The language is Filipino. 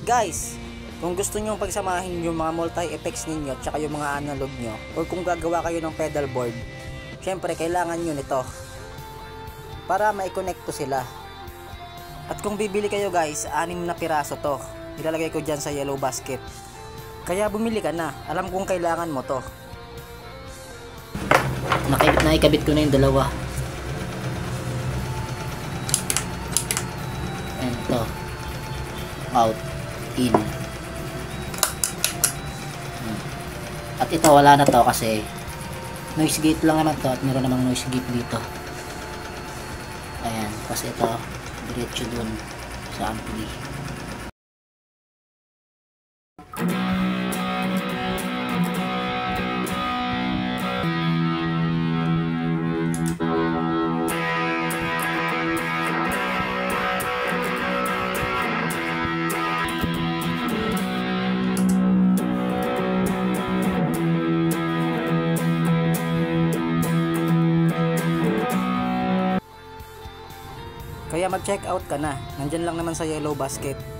Guys, kung gusto nyo pagsamahin yung mga multi-effects ninyo at saka yung mga analog nyo, or kung gagawa kayo ng pedal board, syempre kailangan nyo nito para mai-connect to sila. At kung bibili kayo guys, 6 na piraso to, ilalagay ko dyan sa yellow basket. Kaya bumili ka na, alam kong kailangan mo to. Naikabit ko na yung dalawa. And to, out, in. At ito wala na to kasi noise gate lang naman to at meron namang noise gate dito. Ayan, kasi ito diretso dun sa ampli. Kaya mag-check out ka na. Nandyan lang naman sa yellow basket.